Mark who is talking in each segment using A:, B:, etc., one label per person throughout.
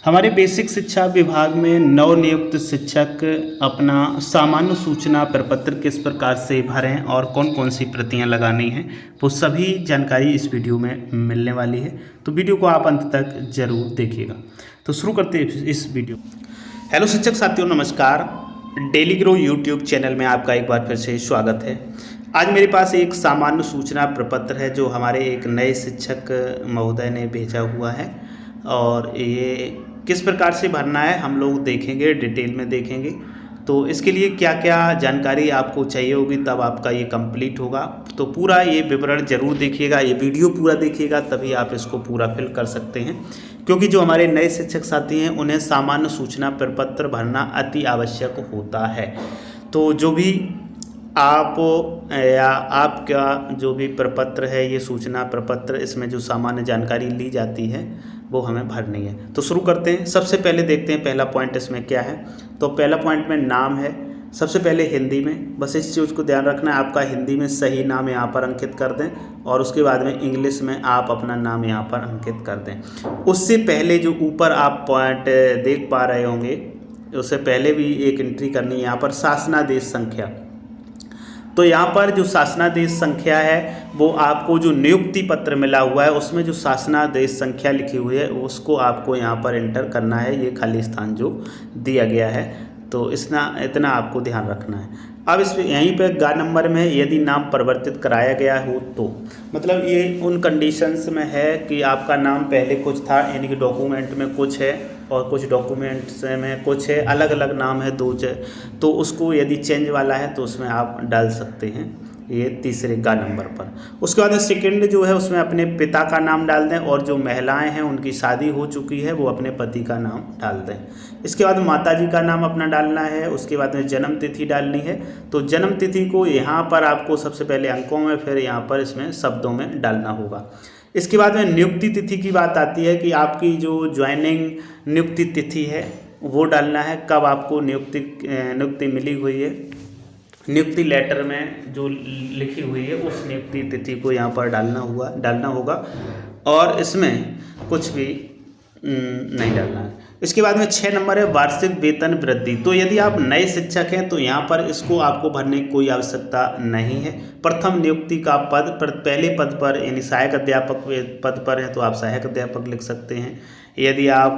A: हमारे बेसिक शिक्षा विभाग में नवनियुक्त शिक्षक अपना सामान्य सूचना प्रपत्र किस प्रकार से भरें और कौन कौन सी प्रतियां लगानी हैं, वो सभी जानकारी इस वीडियो में मिलने वाली है। तो वीडियो को आप अंत तक जरूर देखिएगा। तो शुरू करते हैं इस वीडियो। हेलो शिक्षक साथियों, नमस्कार। डेली ग्रो यूट्यूब चैनल में आपका एक बार फिर से स्वागत है। आज मेरे पास एक सामान्य सूचना प्रपत्र है जो हमारे एक नए शिक्षक महोदय ने भेजा हुआ है, और ये किस प्रकार से भरना है हम लोग देखेंगे, डिटेल में देखेंगे। तो इसके लिए क्या क्या जानकारी आपको चाहिए होगी, तब आपका ये कंप्लीट होगा। तो पूरा ये विवरण ज़रूर देखिएगा, ये वीडियो पूरा देखिएगा, तभी आप इसको पूरा फिल कर सकते हैं। क्योंकि जो हमारे नए शिक्षक साथी हैं उन्हें सामान्य सूचना प्रपत्र भरना अति आवश्यक होता है। तो जो भी आप या आपका जो भी प्रपत्र है, ये सूचना प्रपत्र, इसमें जो सामान्य जानकारी ली जाती है वो हमें भरनी है। तो शुरू करते हैं। सबसे पहले देखते हैं पहला पॉइंट इसमें क्या है। तो पहला पॉइंट में नाम है। सबसे पहले हिंदी में, बस इस चीज़ को ध्यान रखना है, आपका हिंदी में सही नाम यहाँ पर अंकित कर दें, और उसके बाद में इंग्लिश में आप अपना नाम यहाँ पर अंकित कर दें। उससे पहले जो ऊपर आप पॉइंट देख पा रहे होंगे, उससे पहले भी एक एंट्री करनी है यहाँ पर, शासनादेश संख्या। तो यहाँ पर जो शासनादेश संख्या है वो आपको जो नियुक्ति पत्र मिला हुआ है उसमें जो शासनादेश संख्या लिखी हुई है उसको आपको यहाँ पर एंटर करना है, ये खाली स्थान जो दिया गया है। तो इतना आपको ध्यान रखना है। अब इस यहीं पे गा नंबर में यदि नाम परिवर्तित कराया गया हो तो मतलब ये उन कंडीशंस में है कि आपका नाम पहले कुछ था, यानी कि डॉक्यूमेंट में कुछ है और कुछ डॉक्यूमेंट्स में कुछ है, अलग अलग नाम है दो, तो उसको यदि चेंज वाला है तो उसमें आप डाल सकते हैं, ये तीसरे गा नंबर पर। उसके बाद सेकंड जो है उसमें अपने पिता का नाम डाल दें, और जो महिलाएं हैं उनकी शादी हो चुकी है वो अपने पति का नाम डाल दें। इसके बाद माताजी का नाम अपना डालना है। उसके बाद में जन्म तिथि डालनी है। तो जन्म तिथि को यहाँ पर आपको सबसे पहले अंकों में, फिर यहाँ पर इसमें शब्दों में डालना होगा। इसके बाद में नियुक्ति तिथि की बात आती है कि आपकी जो ज्वाइनिंग नियुक्ति तिथि है वो डालना है, कब आपको नियुक्ति मिली हुई है, नियुक्ति लेटर में जो लिखी हुई है उस नियुक्ति तिथि को यहाँ पर डालना होगा, और इसमें कुछ भी नहीं डालना है। इसके बाद में 6 नंबर है वार्षिक वेतन वृद्धि। तो यदि आप नए शिक्षक हैं तो यहाँ पर इसको आपको भरने की कोई आवश्यकता नहीं है। प्रथम नियुक्ति का पद पहले पद पर, यानी सहायक अध्यापक पद पर हैं तो आप सहायक अध्यापक लिख सकते हैं। यदि आप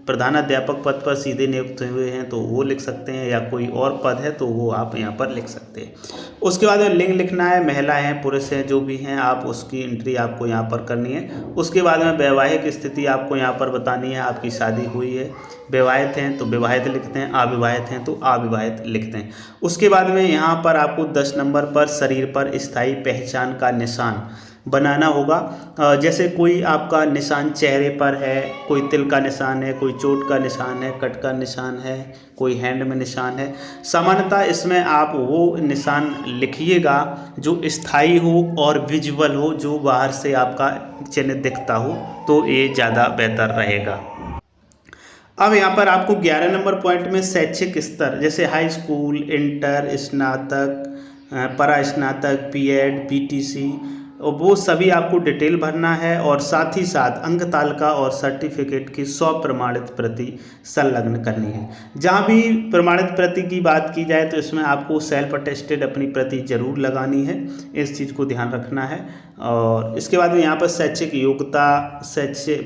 A: प्रधान अध्यापक पद पर सीधे नियुक्त हुए हैं तो वो लिख सकते हैं, या कोई और पद है तो वो आप यहाँ पर लिख सकते हैं। उसके बाद में लिंग लिखना है, महिला हैं पुरुष हैं जो भी हैं आप उसकी एंट्री आपको यहाँ पर करनी है। उसके बाद में वैवाहिक स्थिति आपको यहाँ पर बतानी है, आपकी शादी हुई है, विवाहित हैं तो विवाहित लिखते हैं, अविवाहित हैं तो अविवाहित लिखते हैं। उसके बाद में यहाँ पर आपको 10 नंबर पर शरीर पर स्थायी पहचान का निशान बनाना होगा। जैसे कोई आपका निशान चेहरे पर है, कोई तिल का निशान है, कोई चोट का निशान है, कट का निशान है, कोई हैंड में निशान है। सामान्यतः इसमें आप वो निशान लिखिएगा जो स्थायी हो और विजुअल हो, जो बाहर से आपका चिन्ह दिखता हो, तो ये ज़्यादा बेहतर रहेगा। अब यहाँ पर आपको 11 नंबर पॉइंट में शैक्षिक स्तर, जैसे हाई स्कूल, इंटर, स्नातक, परा स्नातक, बीएड, बीटीसी, वो सभी आपको डिटेल भरना है, और साथ ही साथ अंक तालिका और सर्टिफिकेट की 100 प्रमाणित प्रति संलग्न करनी है। जहाँ भी प्रमाणित प्रति की बात की जाए तो इसमें आपको सेल्फ अटेस्टेड अपनी प्रति जरूर लगानी है, इस चीज़ को ध्यान रखना है। और इसके बाद में यहाँ पर शैक्षिक योग्यता,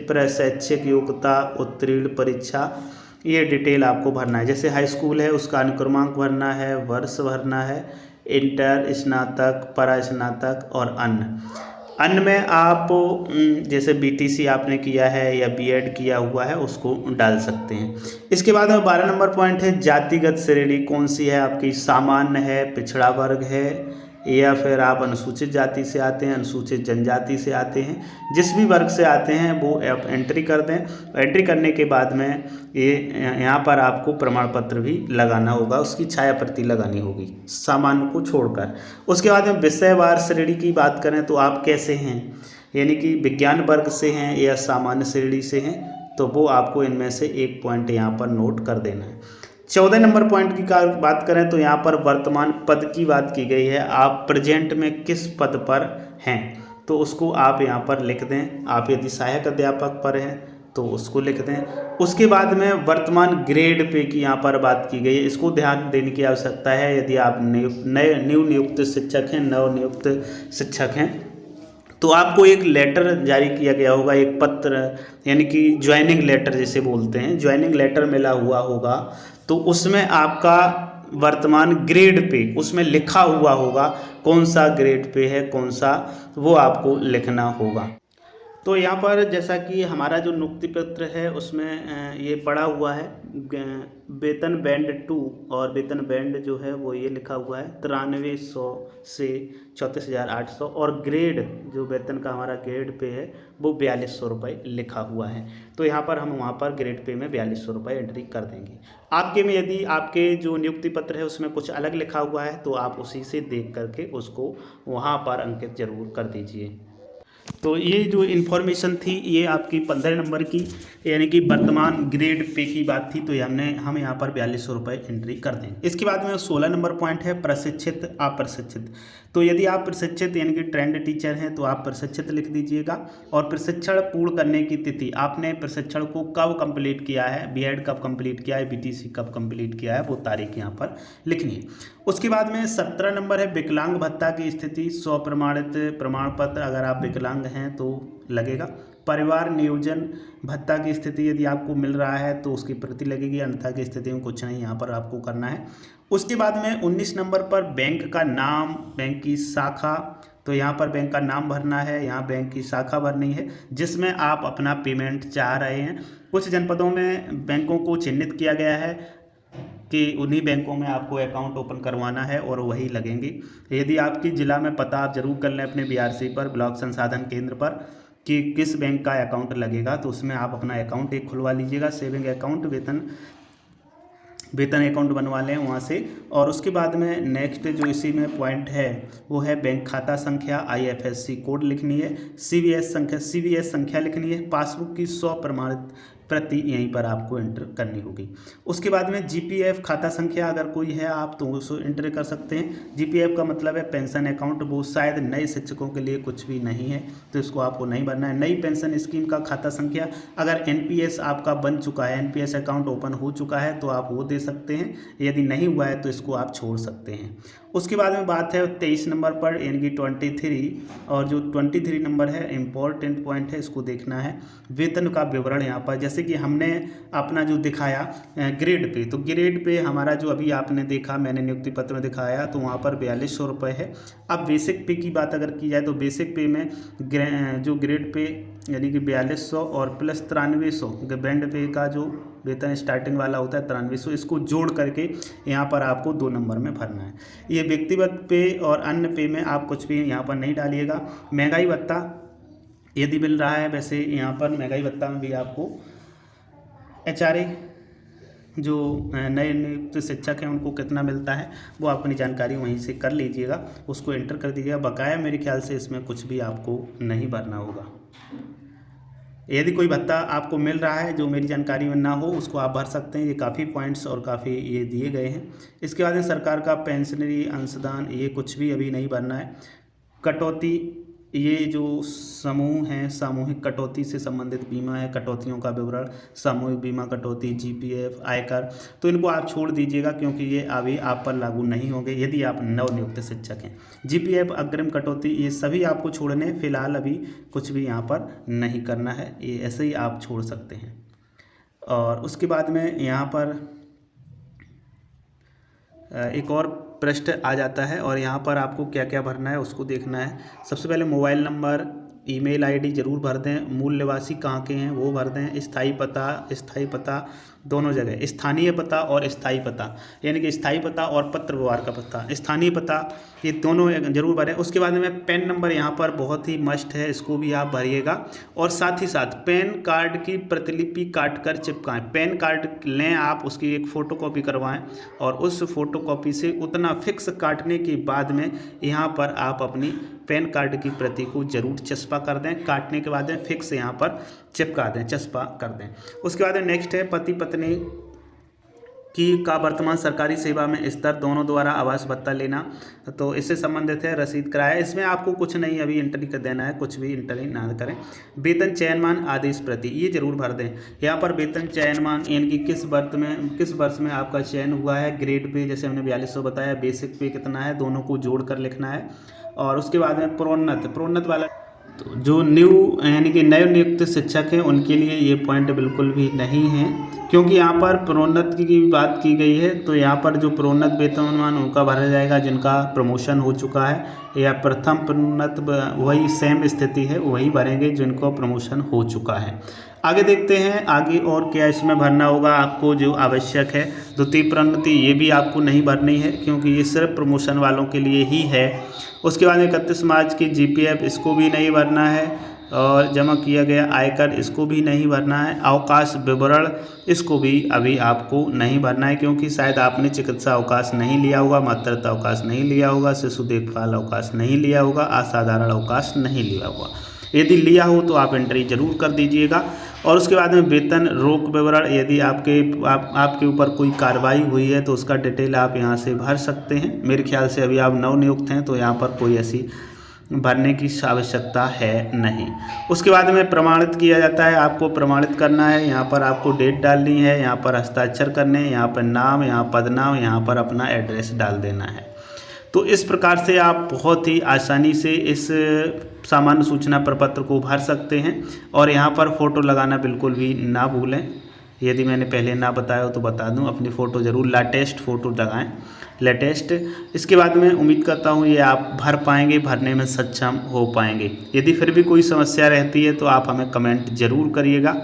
A: प्रशैक्षिक योग्यता, उत्तीर्ण परीक्षा, ये डिटेल आपको भरना है। जैसे हाई स्कूल है उसका अनुक्रमांक भरना है, वर्ष भरना है, इंटर, स्नातक, परा स्नातक और अन्य में आप जैसे बीटीसी आपने किया है या बीएड किया हुआ है उसको डाल सकते हैं। इसके बाद में 12 नंबर पॉइंट है जातिगत श्रेणी कौन सी है आपकी, सामान्य है, पिछड़ा वर्ग है, या फिर आप अनुसूचित जाति से आते हैं, अनुसूचित जनजाति से आते हैं, जिस भी वर्ग से आते हैं वो आप एंट्री कर दें। एंट्री करने के बाद में ये यहाँ पर आपको प्रमाण पत्र भी लगाना होगा, उसकी छाया प्रति लगानी होगी सामान्य को छोड़कर। उसके बाद में विषयवार श्रेणी की बात करें तो आप कैसे हैं, यानी कि विज्ञान वर्ग से हैं या सामान्य श्रेणी से हैं, तो वो आपको इनमें से एक पॉइंट यहाँ पर नोट कर देना है। 14 नंबर पॉइंट की बात करें तो यहाँ पर वर्तमान पद की बात की गई है, आप प्रेजेंट में किस पद पर हैं तो उसको आप यहाँ पर लिख दें। आप यदि सहायक अध्यापक पर हैं तो उसको लिख दें। उसके बाद में वर्तमान ग्रेड पे की यहाँ पर बात की गई है, इसको ध्यान देने की आवश्यकता है। यदि आप न्यू नियुक्त शिक्षक हैं, नव नियुक्त शिक्षक हैं, तो आपको एक लेटर जारी किया गया होगा, एक पत्र, यानी कि ज्वाइनिंग लेटर जिसे बोलते हैं, ज्वाइनिंग लेटर मिला हुआ होगा। तो उसमें आपका वर्तमान ग्रेड पे उसमें लिखा हुआ होगा कौन सा ग्रेड पे है, कौन सा, वो आपको लिखना होगा। तो यहाँ पर जैसा कि हमारा जो नियुक्ति पत्र है उसमें ये पड़ा हुआ है, वेतन बैंड 2 और वेतन बैंड जो है वो ये लिखा हुआ है 9300 से 34,800, और ग्रेड जो वेतन का हमारा ग्रेड पे है वो 4200 रुपये लिखा हुआ है। तो यहाँ पर हम वहाँ पर ग्रेड पे में 4200 रुपये एंट्री कर देंगे। आपके में यदि आपके जो नियुक्ति पत्र है उसमें कुछ अलग लिखा हुआ है तो आप उसी से देख करके उसको वहाँ पर अंकित जरूर कर दीजिए। तो ये जो इन्फॉर्मेशन थी ये आपकी 15 नंबर की, यानी कि वर्तमान ग्रेड पे की बात थी, तो हम यहाँ पर 4200 रुपये एंट्री कर देंगे। इसके बाद में 16 नंबर पॉइंट है प्रशिक्षित अप्रशिक्षित। तो यदि आप प्रशिक्षित यानी कि ट्रेंड टीचर हैं तो आप प्रशिक्षित लिख दीजिएगा, और प्रशिक्षण पूर्ण करने की तिथि, आपने प्रशिक्षण को कब कंप्लीट किया है, बीएड कब कंप्लीट किया है, बीटीसी कब कंप्लीट किया है, वो तारीख यहाँ पर लिखनी है। उसके बाद में 17 नंबर है विकलांग भत्ता की स्थिति, स्वप्रमाणित प्रमाण पत्र अगर आप विकलांग हैं तो लगेगा। परिवार नियोजन भत्ता की स्थिति यदि आपको मिल रहा है तो उसकी प्रति लगेगी, अन्यथा की स्थिति में कुछ नहीं यहाँ पर आपको करना है। उसके बाद में 19 नंबर पर बैंक का नाम, बैंक की शाखा, तो यहाँ पर बैंक का नाम भरना है, यहाँ बैंक की शाखा भरनी है जिसमें आप अपना पेमेंट चाह रहे हैं। कुछ जनपदों में बैंकों को चिन्हित किया गया है कि उन्हीं बैंकों में आपको अकाउंट ओपन करवाना है और वही लगेंगे। यदि आपकी ज़िला में पता आप जरूर कर लें अपने बीआरसी पर, ब्लॉक संसाधन केंद्र पर, कि किस बैंक का अकाउंट लगेगा, तो उसमें आप अपना अकाउंट एक खुलवा लीजिएगा, सेविंग अकाउंट, वेतन अकाउंट बनवा लें वहाँ से। और उसके बाद में नेक्स्ट जो इसी में पॉइंट है वो है बैंक खाता संख्या, IFSC कोड लिखनी है, CVS संख्या लिखनी है, पासबुक की 100 प्रमाणित प्रति यहीं पर आपको एंटर करनी होगी। उसके बाद में GPF खाता संख्या अगर कोई है आप तो उसको एंटर कर सकते हैं। GPF का मतलब है पेंशन अकाउंट, वो शायद नए शिक्षकों के लिए कुछ भी नहीं है तो इसको आपको नहीं भरना है। नई पेंशन स्कीम का खाता संख्या, अगर NPS आपका बन चुका है, NPS अकाउंट ओपन हो चुका है तो आप वो दे सकते हैं, यदि नहीं हुआ है तो इसको आप छोड़ सकते हैं। उसके बाद में बात है 23 नंबर पर, यानी कि 23, और जो 23 नंबर है इम्पोर्टेंट पॉइंट है, इसको देखना है। वेतन का विवरण यहाँ पर, जैसे कि हमने अपना जो दिखाया ग्रेड पे, तो ग्रेड पे हमारा जो अभी आपने देखा, मैंने नियुक्ति पत्र में दिखाया, तो वहाँ पर 4200 रुपये है। अब बेसिक पे की बात अगर की जाए तो बेसिक पे में जो ग्रेड पे यानी कि 4200 और प्लस 9300 बैंड पे का जो वेतन स्टार्टिंग वाला होता है 9300, इसको जोड़ करके यहाँ पर आपको 2 नंबर में भरना है। ये व्यक्तिगत पे और अन्य पे में आप कुछ भी यहाँ पर नहीं डालिएगा। महंगाई भत्ता यदि मिल रहा है, वैसे यहाँ पर महंगाई भत्ता में भी आपको HRA जो नए नियुक्त शिक्षक हैं उनको कितना मिलता है वो अपनी जानकारी वहीं से कर लीजिएगा, उसको एंटर कर दीजिएगा। बकाया मेरे ख्याल से इसमें कुछ भी आपको नहीं भरना होगा। यदि कोई भत्ता आपको मिल रहा है जो मेरी जानकारी में ना हो उसको आप भर सकते हैं। ये काफ़ी पॉइंट्स और काफ़ी ये दिए गए हैं। इसके बाद सरकार का पेंशनरी अंशदान, ये कुछ भी अभी नहीं भरना है। कटौती, ये जो समूह हैं, सामूहिक कटौती से संबंधित बीमा है, कटौतियों का विवरण, सामूहिक बीमा कटौती, GPF, आयकर, तो इनको आप छोड़ दीजिएगा क्योंकि ये अभी आप पर लागू नहीं होंगे यदि आप नवनियुक्त शिक्षक हैं। GPF, अग्रिम कटौती, ये सभी आपको छोड़ने, फिलहाल अभी कुछ भी यहाँ पर नहीं करना है, ये ऐसे ही आप छोड़ सकते हैं। और उसके बाद में यहाँ पर एक और पृष्ठ आ जाता है और यहाँ पर आपको क्या क्या भरना है उसको देखना है। सबसे पहले मोबाइल नंबर, ईमेल आईडी जरूर भर दें, मूल निवासी कहाँ के हैं वो भर दें, स्थायी पता दोनों जगह, स्थानीय पता और स्थायी पता, यानी कि स्थायी पता और पत्र व्यवहार का पता, स्थानीय पता, ये दोनों जरूर भरें। उसके बाद में पैन नंबर यहाँ पर बहुत ही मस्ट है, इसको भी आप भरिएगा। और साथ ही साथ पैन कार्ड की प्रतिलिपि काट कर चिपकाएँ। पैन कार्ड लें आप, उसकी एक फ़ोटोकॉपी करवाएं और उस फोटोकॉपी से उतना फिक्स काटने के बाद में यहाँ पर आप अपनी पैन कार्ड की प्रति को जरूर चस्पा कर दें। काटने के बाद में फिक्स यहाँ पर चिपका दें, चस्पा कर दें। उसके बाद नेक्स्ट है पति पत्नी का वर्तमान सरकारी सेवा में स्तर दोनों द्वारा आवास भत्ता लेना, तो इससे संबंधित है रसीद किराया। इसमें आपको कुछ नहीं अभी एंट्री कर देना है, कुछ भी एंट्री ना करें। वेतन चयनमान आदेश प्रति ये जरूर भर दें। यहाँ पर वेतन चयनमान यानी कि किस वर्ष में आपका चयन हुआ है, ग्रेड पे जैसे हमने 4200 बताया, बेसिक पे कितना है, दोनों को जोड़ कर लिखना है। और उसके बाद में प्रोन्नत वाला, तो जो यानी कि नए नियुक्त शिक्षक हैं उनके लिए ये पॉइंट बिल्कुल भी नहीं है, क्योंकि यहाँ पर प्रोन्नत की बात की गई है। तो यहाँ पर जो प्रोन्नत वेतनमान उनका भरा जाएगा जिनका प्रमोशन हो चुका है, या प्रथम प्रोन्नत वही सेम स्थिति है, वही भरेंगे जिनको प्रमोशन हो चुका है। आगे देखते हैं आगे और क्या इसमें भरना होगा आपको जो आवश्यक है। द्वितीय प्रोन्नति ये भी आपको नहीं भरनी है, क्योंकि ये सिर्फ प्रमोशन वालों के लिए ही है। उसके बाद 31 मार्च की जीपीएफ इसको भी नहीं भरना है, और जमा किया गया आयकर इसको भी नहीं भरना है। अवकाश विवरण इसको भी अभी आपको नहीं भरना है, क्योंकि शायद आपने चिकित्सा अवकाश नहीं लिया होगा, मातृत्व अवकाश नहीं लिया होगा, शिशु देखभाल अवकाश नहीं लिया होगा, असाधारण अवकाश नहीं लिया होगा। यदि लिया हो तो आप एंट्री जरूर कर दीजिएगा। और उसके बाद में वेतन रोक विवरण, यदि आपके ऊपर कोई कार्रवाई हुई है तो उसका डिटेल आप यहाँ से भर सकते हैं। मेरे ख्याल से अभी आप नवनियुक्त हैं तो यहाँ पर कोई ऐसी भरने की आवश्यकता है नहीं। उसके बाद में प्रमाणित किया जाता है, आपको प्रमाणित करना है। यहाँ पर आपको डेट डालनी है, यहाँ पर हस्ताक्षर करने, यहाँ पर नाम, यहाँ पदनाम, यहाँ पर अपना एड्रेस डाल देना है। तो इस प्रकार से आप बहुत ही आसानी से इस सामान्य सूचना प्रपत्र को भर सकते हैं। और यहाँ पर फ़ोटो लगाना बिल्कुल भी ना भूलें। यदि मैंने पहले ना बताया हो तो बता दूं, अपनी फ़ोटो ज़रूर लेटेस्ट फ़ोटो लगाएं, लेटेस्ट। इसके बाद मैं उम्मीद करता हूं ये आप भर पाएंगे, भरने में सक्षम हो पाएंगे। यदि फिर भी कोई समस्या रहती है तो आप हमें कमेंट ज़रूर करिएगा।